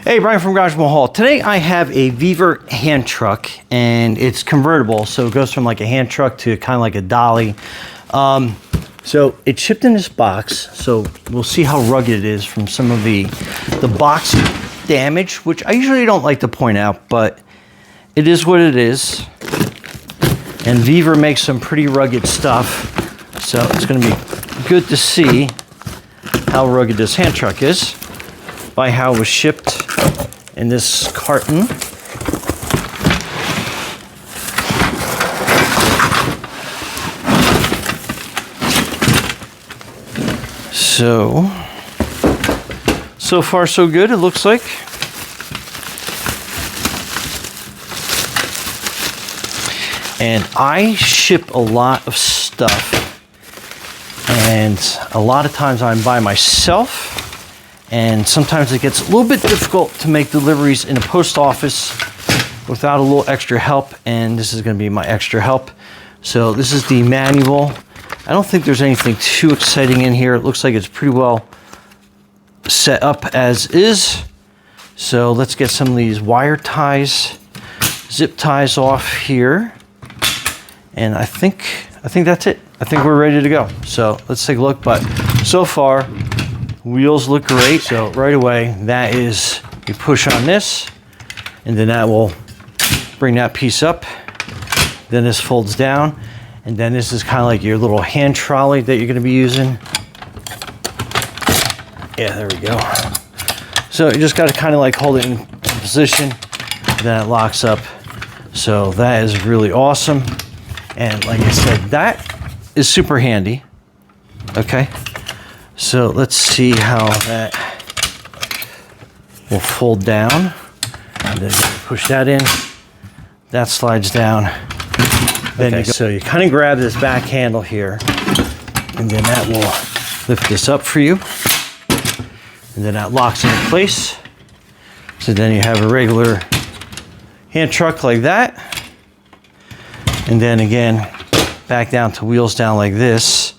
Hey, Brian from Garage Hall. Today I have a VEVOR hand truck, and it's convertible, so it goes from like a hand truck to kind of like a dolly. So it's shipped in this box, so we'll see how rugged it is from some of the box damage, which I usually don't like to point out, but it is what it is. And VEVOR makes some pretty rugged stuff, so it's going to be good to see how rugged this hand truck is by how it was shipped in this carton. So far so good, it looks like. And I ship a lot of stuff, and a lot of times I'm by myself, and sometimes it gets a little bit difficult to make deliveries in a post office without a little extra help, and this is going to be my extra help. So this is the manual. I don't think there's anything too exciting in here. It looks like it's pretty well set up as is. So let's get some of these wire ties, zip ties off here. And I think that's it. I think we're ready to go. So let's take a look. But so far, wheels look great. So right away, that is, you push on this, and then that will bring that piece up. Then this folds down. And then this is kind of like your little hand trolley that you're going to be using. Yeah, there we go. So you just got to kind of like hold it in position. Then it locks up. So that is really awesome. And like I said, that is super handy. Okay. So let's see how that will fold down. And then push that in. That slides down. Then okay, so you kind of grab this back handle here, and then that will lift this up for you. And then that locks into place. So then you have a regular hand truck like that. And then again, back down to wheels down like this.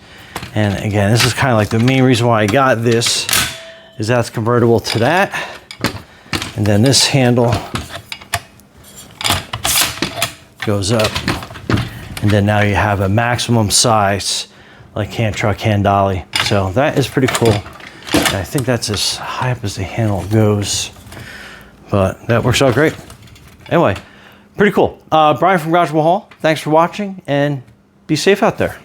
And again, this is kind of like the main reason why I got this, is that's convertible to that. And then this handle goes up. And then now you have a maximum size, like hand truck, hand dolly. So that is pretty cool. And I think that's as high up as the handle goes, but that works out great. Anyway, pretty cool. Brian from Garage Hall, thanks for watching, and be safe out there.